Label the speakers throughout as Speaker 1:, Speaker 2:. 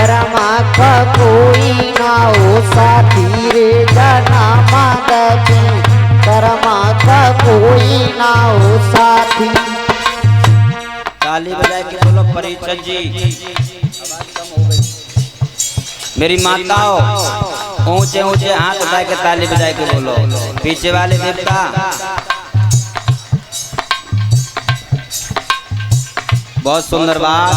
Speaker 1: कर्मा का कोई ना हो साथी रे जन्म दे कर्मा का कोई ना हो साथी।
Speaker 2: ताली बजा के बोलो परिचय जी। मेरी माताओं ऊंचे ऊंचे हाथ उठा के ताली बजा के बोलो। पीछे वाले देवता बहुत सुंदर बात,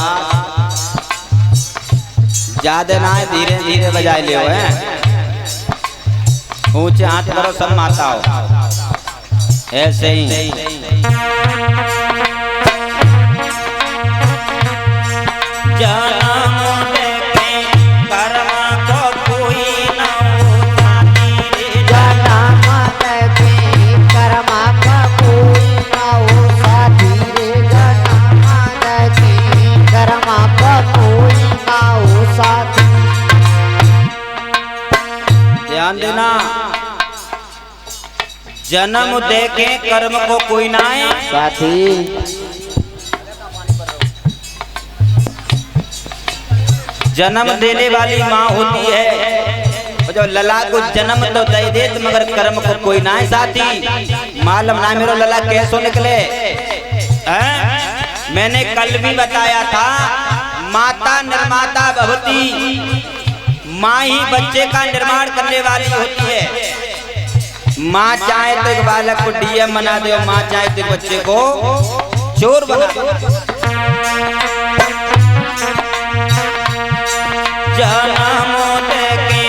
Speaker 2: ज्यादा ना है, धीरे धीरे बजाए ले हैं। ऊंचे हाथ करो सब माताओं, ऐसे ही देना। जन्म देके कर्म को कोई ना है
Speaker 1: साथी।
Speaker 2: जन्म देने वाली माँ होती है, जो लला को जन्म तो दे दे मगर कर्म को कोई ना है साथी। मालूम ना मेरा लला कैसो निकले। मैंने कल भी बताया था, माता निर्माता भवती, माँ ही बच्चे का निर्माण करने वाली होती है। माँ चाहे तो एक बालक को डीएम बना दे, माँ चाहे तो एक बच्चे को चोर बना दे। जन्म देके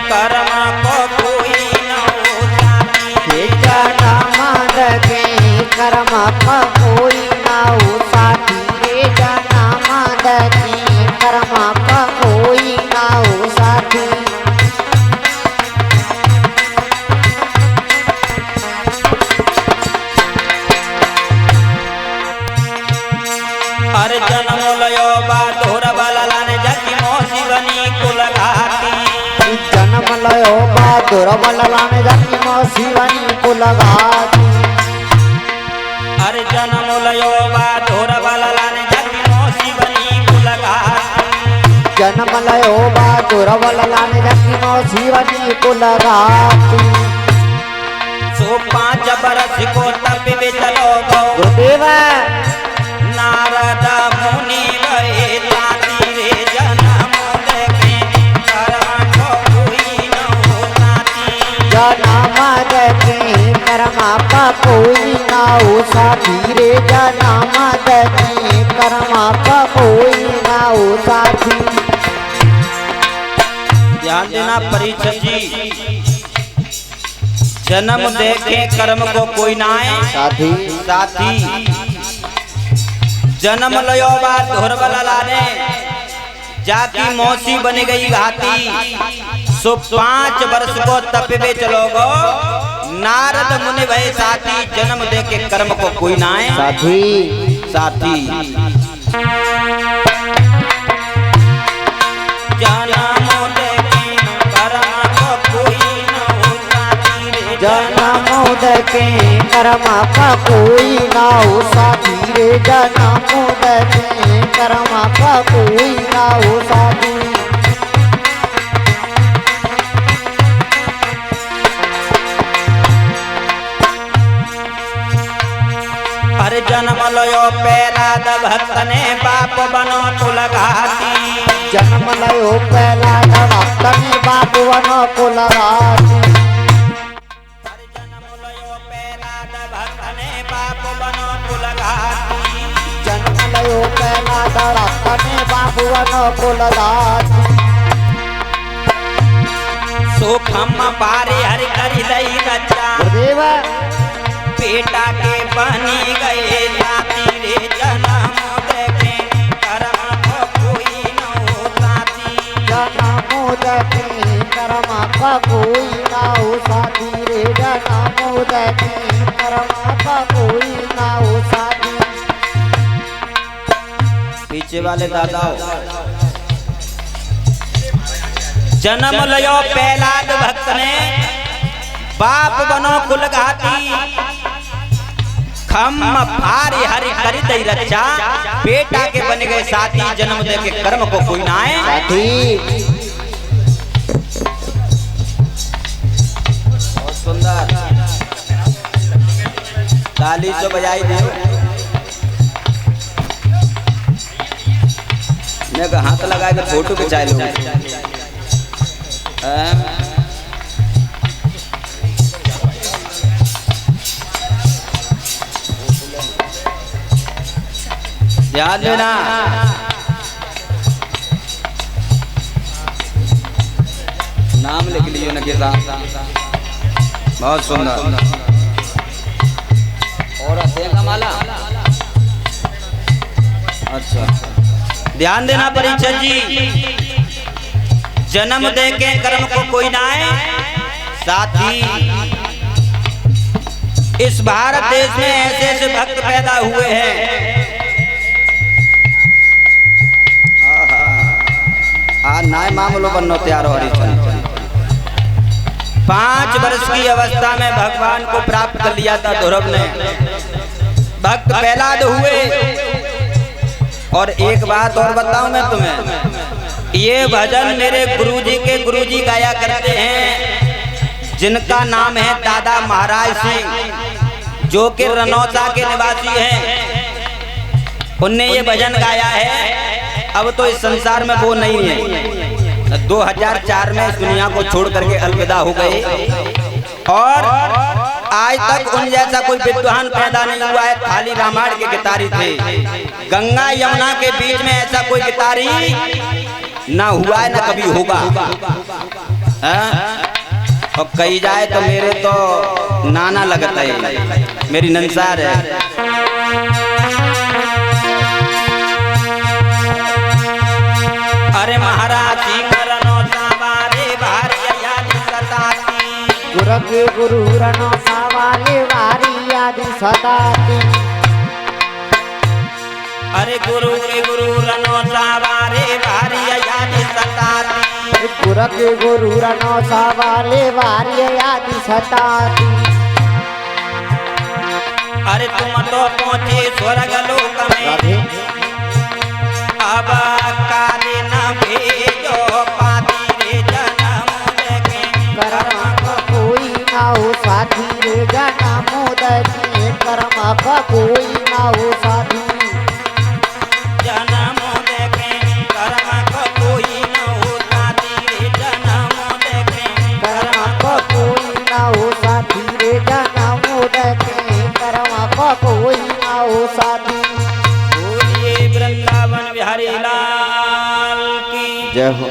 Speaker 2: कर्म को कोई न हो साथी,
Speaker 1: जन्म देके कर्म को कोई न हो साथी रे जन्म देके कर्म को कोई न हो साथी।
Speaker 2: अरे जन्म लयो बाधोर बललाने जाति मौसी बनी कुल घाती।
Speaker 1: जन्म लयो बाधोर बललाने जाति मौसी बनी कुल घाती।
Speaker 2: अरे जन्म लयो बाधोर बललाने जाति मौसी बनी कुल घाती।
Speaker 1: जन्म लयो बाधोर बललाने जाति मौसी बनी कुल घाती।
Speaker 2: सो 5 बरस को तप में चलो
Speaker 1: गुरुदेव
Speaker 2: नारद मुनि गए ताती रे जन्म देके कर्म को कोई न हो साथी।
Speaker 1: जन्म देके कर्म का कोई ना हो साथी रे जन्म देके कर्म का कोई ना हो साथी।
Speaker 2: ध्यान देना परिचय जी। जन्म देके कर्म को कोई ना है
Speaker 1: साथी।
Speaker 2: साथी जन्म लयो बात धोर बललाने जाकी मौसी बन गई घाती। सो 5 वर्ष को तप में चलोगो नारद मुनि भय साथी। जन्म देके कर्म को कोई ना है
Speaker 1: साथी।
Speaker 2: साथी जन्म देके कर्म को कोई न हो साथी रे
Speaker 1: जन्म देके कर्म का कोई ना हो साथी रे जन्म देके कर्म का कोई ना हो साथी।
Speaker 2: अरे जन्म लयो पैराद भक्त ने बाप बनो कुल घाती।
Speaker 1: जन्म लयो पैराद भक्त ने बाप बनो कुल घाती।
Speaker 2: अरे जन्म लयो पैराद भक्त ने बाप बनो कुल घाती।
Speaker 1: जन्म लयो पैराद भक्त ने बाप बनो कुल घाती।
Speaker 2: सुखम पारे हरि करि दई बच्चा
Speaker 1: गुरुदेव
Speaker 2: बेटा के बनी गए साथी रे जन्म देके कर्म को कोई न हो साथी।
Speaker 1: जन्म देके कर्म का कोई ना हो साथी रे जन्म देके कर्म का कोई ना हो साथी।
Speaker 2: पीछे वाले दादाओ जन्म लयो प्रहलाद भक्त ने बाप बनो कुल घाती। खम फारे हरि करी दई रक्षा, बेटा के बन गए साथी, जन्म दे के कर्म को कोई ना आए
Speaker 1: साथी।
Speaker 2: बहुत सुंदर, ताली तो बजाई दे। मैं का हाथ लगा के फोटो खिंचा लो। ध्यान देना, नाम लिख लियो ना के साथ। बहुत सुंदर। और का माला। अच्छा, ध्यान देना परीक्षक जी, जन्म दे के कर्म को कोई ना आए साथी। इस भारत देश में ऐसे ऐसे भक्त पैदा हुए हैं। आज नाय मामलो बननो तैयार हो रही है। 5 वर्ष की अवस्था में भगवान को प्राप्त कर लिया था ध्रुव ने। भक्त प्रहलाद हुए। और एक बात और बताऊं मैं तुम्हें, ये भजन मेरे गुरुजी गाया करते हैं, जिनका नाम है दादा महाराज सिंह, जो कि रनौता के निवासी हैं। उनने ये भजन गाया है। अब तो इस संसार में वो नहीं है। 2004 में इस दुनिया को छोड़ करके अलविदा हो गए। और आज तक उन जैसा कोई विद्वान पैदा नहीं हुआ है। खाली रामायण के गितारी थे। गंगा यमुना के बीच में ऐसा कोई गितारी ना हुआ है, ना कभी होगा। और कही जाए तो मेरे तो नाना लगता है, मेरी नंसार है। अरे महाराज
Speaker 1: गुरके गुरु रनो सावाले वारी याद सताती।
Speaker 2: अरे गुरु के गुरु रनो सावाले वारी याद सताती।
Speaker 1: गुरके गुरु रनो सावाले वारी याद सताती।
Speaker 2: अरे तुम तो पहुंचे स्वर्ग लोक में, अब काले न भेजो पाती रे जन्म देके
Speaker 1: कर्म का कोई ना हो साथी रे जन्म देके। कर्म का कोई ना हो साथी,
Speaker 2: जन्म देके कर्म का कोई न हो साथी रे जन्म देके।
Speaker 1: कर्म का कोई ना हो साथी रे जन्म देके। कर्म का कोई ना हो साथी।
Speaker 2: बोलिए वृंदावन बिहारी लाल की
Speaker 1: जय हो।